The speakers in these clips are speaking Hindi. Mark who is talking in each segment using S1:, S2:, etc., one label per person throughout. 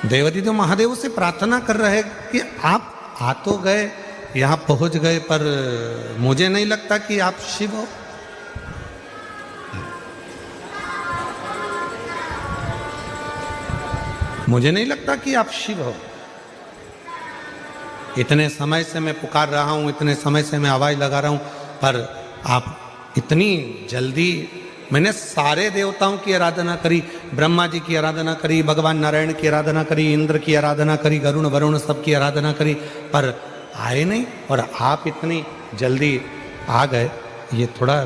S1: देवादिदेव महादेव से प्रार्थना कर रहे कि आप आ तो गए, यहाँ पहुँच गए, पर मुझे नहीं लगता कि आप शिव हो। मुझे नहीं लगता कि आप शिव हो। इतने समय से मैं पुकार रहा हूँ, इतने समय से मैं आवाज़ लगा रहा हूँ, पर आप इतनी जल्दी। मैंने सारे देवताओं की आराधना करी, ब्रह्मा जी की आराधना करी, भगवान नारायण की आराधना करी, इंद्र की आराधना करी, गरुण वरुण सबकी आराधना करी, पर आए नहीं, और आप इतनी जल्दी आ गए। ये थोड़ा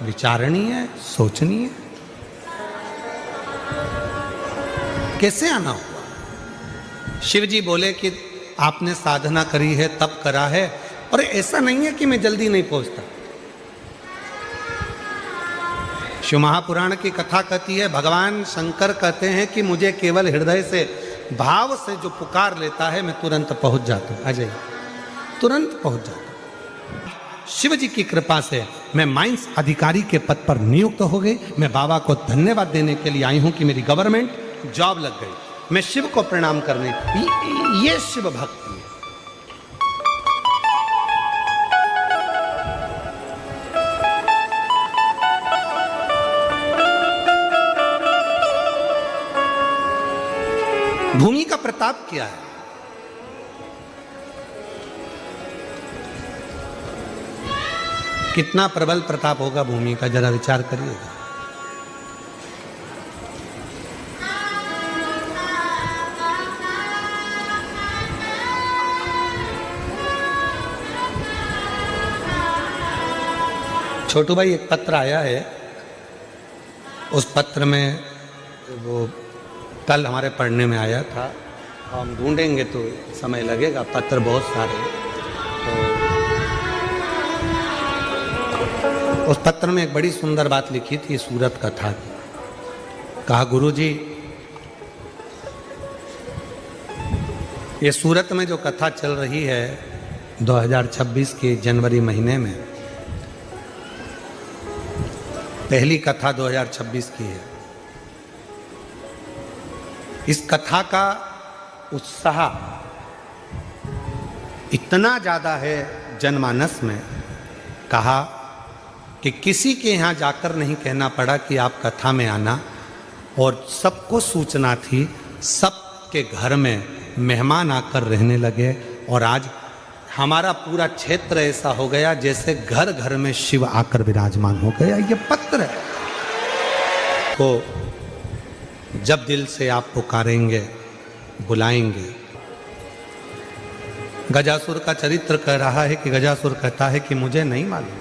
S1: विचारणीय है, सोचनीय है। कैसे आना हुआ? शिव जी बोले कि आपने साधना करी है, तप करा है, और ऐसा नहीं है कि मैं जल्दी नहीं पहुंचता। शिव महापुराण की कथा कहती है, भगवान शंकर कहते हैं कि मुझे केवल हृदय से, भाव से जो पुकार लेता है, मैं तुरंत पहुंच जाता हूं। आ जाइए, तुरंत पहुंच जाता हूं। शिव जी की कृपा से मैं माइंस अधिकारी के पद पर नियुक्त हो गई। मैं बाबा को धन्यवाद देने के लिए आई हूं कि मेरी गवर्नमेंट जॉब लग गई। मैं शिव को प्रणाम करने, ये शिव भक्ति है। भूमि का प्रताप क्या है? कितना प्रबल प्रताप होगा भूमि का, जरा विचार करिएगा। छोटू भाई, एक पत्र आया है, उस पत्र में वो कल हमारे पढ़ने में आया था, हम ढूंढेंगे तो समय लगेगा, पत्र बहुत सारे। तो उस पत्र में एक बड़ी सुंदर बात लिखी थी सूरत कथा की। कहा, गुरुजी, ये सूरत में जो कथा चल रही है 2026 के जनवरी महीने में, पहली कथा 2026 की है। इस कथा का उत्साह इतना ज़्यादा है जनमानस में, कहा कि किसी के यहाँ जाकर नहीं कहना पड़ा कि आप कथा में आना, और सबको सूचना थी, सबके घर में मेहमान आकर रहने लगे। और आज हमारा पूरा क्षेत्र ऐसा हो गया जैसे घर घर में शिव आकर विराजमान हो गया। ये पत्र है। तो जब दिल से आप पुकारेंगे, बुलाएंगे। गजासुर का चरित्र कह रहा है कि गजासुर कहता है कि मुझे नहीं मालूम,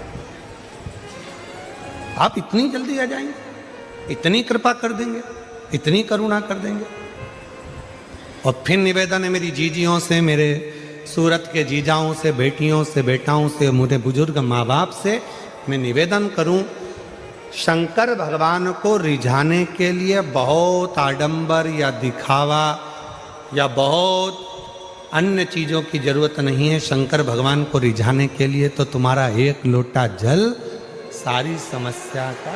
S1: आप इतनी जल्दी आ जाएंगे, इतनी कृपा कर देंगे, इतनी करुणा कर देंगे। और फिर निवेदन है मेरी जीजियों से, मेरे सूरत के जीजाओं से, बेटियों से, बेटाओं से, मेरे बुजुर्ग माँ बाप से मैं निवेदन करूं, शंकर भगवान को रिझाने के लिए बहुत आडंबर या दिखावा या बहुत अन्य चीज़ों की जरूरत नहीं है। शंकर भगवान को रिझाने के लिए तो तुम्हारा एक लोटा जल सारी समस्या का,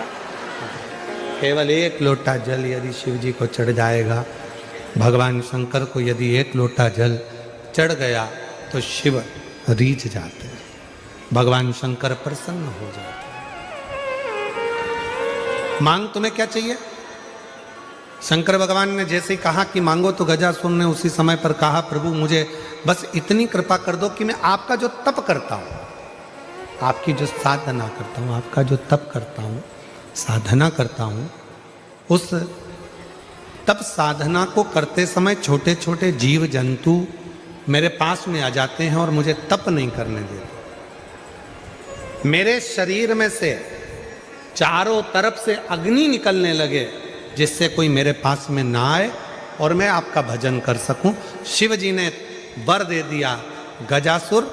S1: केवल एक लोटा जल यदि शिव जी को चढ़ जाएगा, भगवान शंकर को यदि एक लोटा जल चढ़ गया तो शिव रीझ जाते हैं, भगवान शंकर प्रसन्न हो जाते हैं। मांग तुम्हें क्या चाहिए? शंकर भगवान ने जैसे कहा कि मांगो, तो गजासुर ने उसी समय पर कहा, प्रभु मुझे बस इतनी कृपा कर दो कि मैं आपका जो तप करता हूँ, आपकी जो साधना करता हूँ, आपका जो तप करता हूँ, साधना करता हूँ, उस तप साधना को करते समय छोटे छोटे जीव जंतु मेरे पास में आ जाते हैं और मुझे तप नहीं करने देते। मेरे शरीर में से चारों तरफ से अग्नि निकलने लगे, जिससे कोई मेरे पास में ना आए और मैं आपका भजन कर सकूं। शिव जी ने वर दे दिया, गजासुर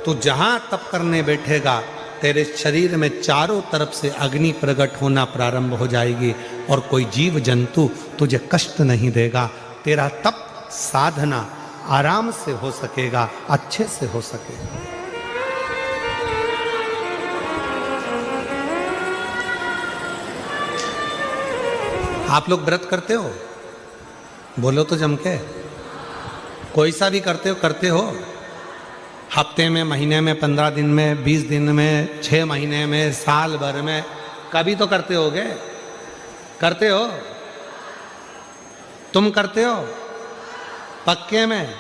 S1: तू जहां तप करने बैठेगा, तेरे शरीर में चारों तरफ से अग्नि प्रकट होना प्रारंभ हो जाएगी और कोई जीव जंतु तुझे कष्ट नहीं देगा। तेरा तप साधना आराम से हो सकेगा, अच्छे से हो सकेगा। आप लोग व्रत करते हो? बोलो तो जम के। कोई सा भी करते हो, हफ्ते में, महीने में, 15 दिन में, 20 दिन में, 6 महीने में, साल भर में, कभी तो करते होगे। करते हो? तुम करते हो पक्के में?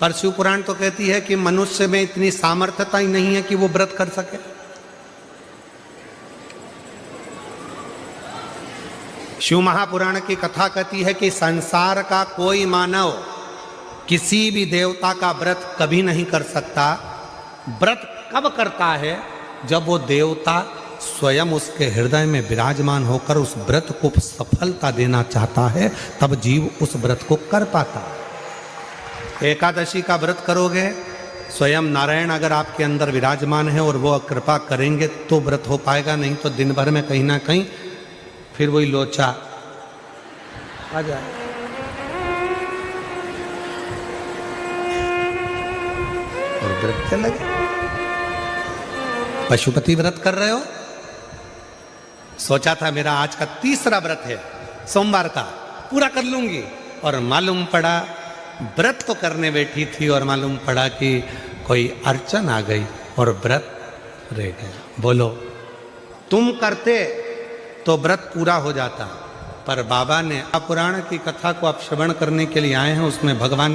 S1: पर शिव पुराण तो कहती है कि मनुष्य में इतनी सामर्थ्यता ही नहीं है कि वो व्रत कर सके। शिव महापुराण की कथा कहती है कि संसार का कोई मानव किसी भी देवता का व्रत कभी नहीं कर सकता। व्रत कब करता है? जब वो देवता स्वयं उसके हृदय में विराजमान होकर उस व्रत को सफलता देना चाहता है, तब जीव उस व्रत को कर पाता है। एकादशी का व्रत करोगे, स्वयं नारायण अगर आपके अंदर विराजमान है और वो कृपा करेंगे तो व्रत हो पाएगा, नहीं तो दिन भर में कहीं ना कहीं फिर वही लोचा आ जाए। और व्रत चल लगे। पशुपति व्रत कर रहे हो, सोचा था मेरा आज का तीसरा व्रत है, सोमवार का पूरा कर लूंगी, और मालूम पड़ा व्रत तो करने बैठी थी और मालूम पड़ा कि कोई अड़चन आ गई और व्रत रह गया। बोलो, तुम करते तो व्रत पूरा हो जाता, पर बाबा ने पुराण की कथा को आप श्रवण करने के लिए आए हैं, उसमें भगवान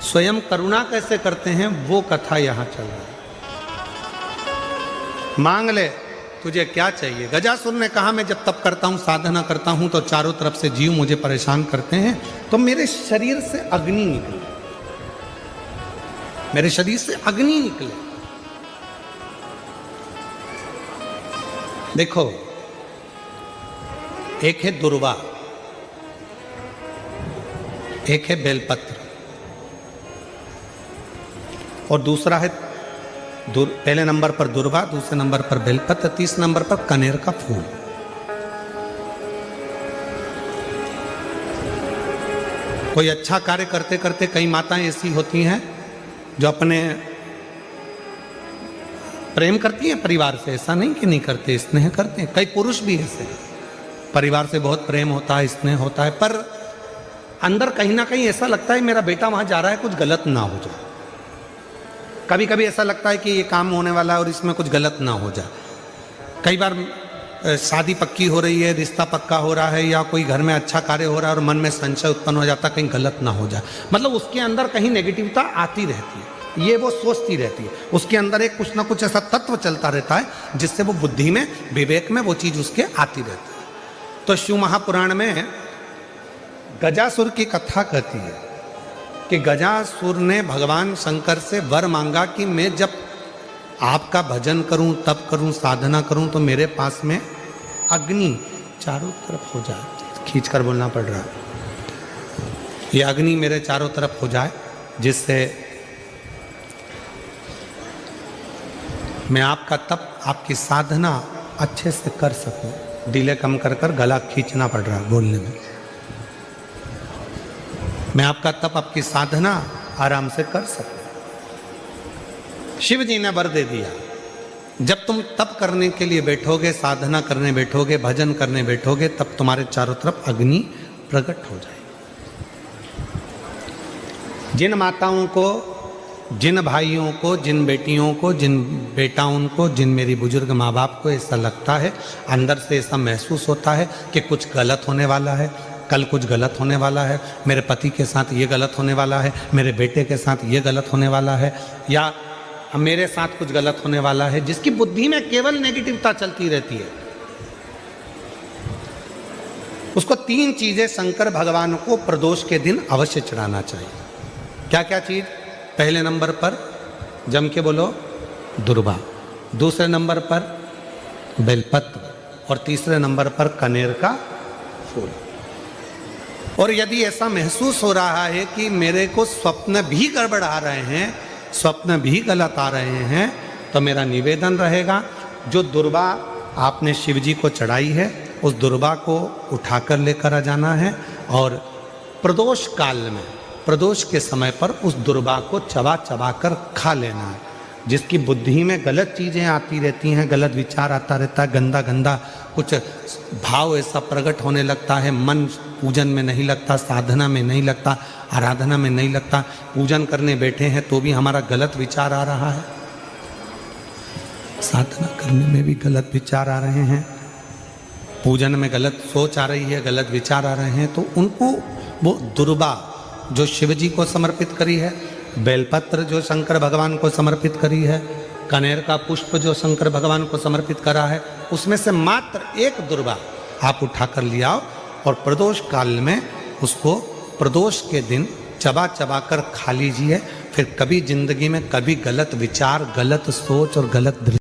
S1: स्वयं करुणा कैसे करते हैं वो कथा यहां चल रहा है। मांग ले तुझे क्या चाहिए। गजासुर ने कहा मैं जब तप करता हूं, साधना करता हूं तो चारों तरफ से जीव मुझे परेशान करते हैं, तो मेरे शरीर से अग्नि निकले, मेरे शरीर से अग्नि निकले। देखो, एक है दुर्वा, एक है बेलपत्र, और दूसरा है पहले नंबर पर दुर्वा, दूसरे नंबर पर बेलपत्र, तीसरे नंबर पर कनेर का फूल। कोई अच्छा कार्य करते करते कई माताएं ऐसी होती हैं जो अपने प्रेम करती हैं परिवार से, ऐसा नहीं कि नहीं करते, स्नेह करते हैं। कई पुरुष भी ऐसे, परिवार से बहुत प्रेम होता है, स्नेह होता है, पर अंदर कहीं ना कहीं ऐसा लगता है मेरा बेटा वहां जा रहा है, कुछ गलत ना हो जाए। कभी कभी ऐसा लगता है कि ये काम होने वाला है और इसमें कुछ गलत ना हो जाए। कई बार शादी पक्की हो रही है, रिश्ता पक्का हो रहा है, या कोई घर में अच्छा कार्य हो रहा है और मन में संशय उत्पन्न हो जाता, कहीं गलत ना हो जाए। मतलब उसके अंदर कहीं नेगेटिविटी आती रहती है, ये वो सोचती रहती है, उसके अंदर एक कुछ ना कुछ ऐसा तत्व चलता रहता है जिससे वो बुद्धि में, विवेक में वो चीज़ उसके आती रहती है। तो शिव महापुराण में गजासुर की कथा कहती है कि गजासुर ने भगवान शंकर से वर मांगा कि मैं जब आपका भजन करूं, तप करूं, साधना करूं, तो मेरे पास में अग्नि चारों तरफ हो जाए। खींच कर बोलना पड़ रहा है। ये अग्नि मेरे चारों तरफ हो जाए, जिससे मैं आपका तप, आपकी साधना अच्छे से कर सकूं। डिले कम कर कर गला खींचना पड़ रहा है बोलने में। मैं आपका तप, आपकी साधना आराम से कर सकूं। शिव जी ने वर दे दिया, जब तुम तप करने के लिए बैठोगे, साधना करने बैठोगे, भजन करने बैठोगे, तब तुम्हारे चारों तरफ अग्नि प्रकट हो जाएगी। जिन माताओं को, जिन भाइयों को, जिन बेटियों को, जिन बेटाओं को, जिन मेरी बुजुर्ग माँ बाप को ऐसा लगता है, अंदर से ऐसा महसूस होता है कि कुछ गलत होने वाला है, कल कुछ गलत होने वाला है, मेरे पति के साथ ये गलत होने वाला है, मेरे बेटे के साथ ये गलत होने वाला है, या मेरे साथ कुछ गलत होने वाला है, जिसकी बुद्धि में केवल नेगेटिविटी चलती रहती है, उसको 3 चीजें शंकर भगवान को प्रदोष के दिन अवश्य चढ़ाना चाहिए। क्या क्या चीज? पहले नंबर पर जम के बोलो दुर्वा, दूसरे नंबर पर बेलपत्र, और तीसरे नंबर पर कनेर का फूल। और यदि ऐसा महसूस हो रहा है कि मेरे को स्वप्न भी गड़बड़ आ रहे हैं, स्वप्न भी गलत आ रहे हैं, तो मेरा निवेदन रहेगा, जो दुर्वा आपने शिव जी को चढ़ाई है, उस दुर्वा को उठाकर लेकर आ जाना है, और प्रदोष काल में, प्रदोष के समय पर उस दुर्वा को चबा चबा कर खा लेना है। जिसकी बुद्धि में गलत चीज़ें आती रहती हैं, गलत विचार आता रहता है, गंदा गंदा कुछ भाव ऐसा प्रकट होने लगता है, मन पूजन में नहीं लगता, साधना में नहीं लगता, आराधना में नहीं लगता, पूजन करने बैठे हैं तो भी हमारा गलत विचार आ रहा है, साधना करने में भी गलत विचार आ रहे हैं, पूजन में गलत सोच आ रही है, गलत विचार आ रहे हैं, तो उनको वो दुर्बा जो शिव जी को समर्पित करी है, बेलपत्र जो शंकर भगवान को समर्पित करी है, कनेर का पुष्प जो शंकर भगवान को समर्पित करा है, उसमें से मात्र एक दुर्बा आप उठाकर ले आओ और प्रदोष काल में उसको प्रदोष के दिन चबा चबा कर खा लीजिए। फिर कभी जिंदगी में कभी गलत विचार, गलत सोच और गलत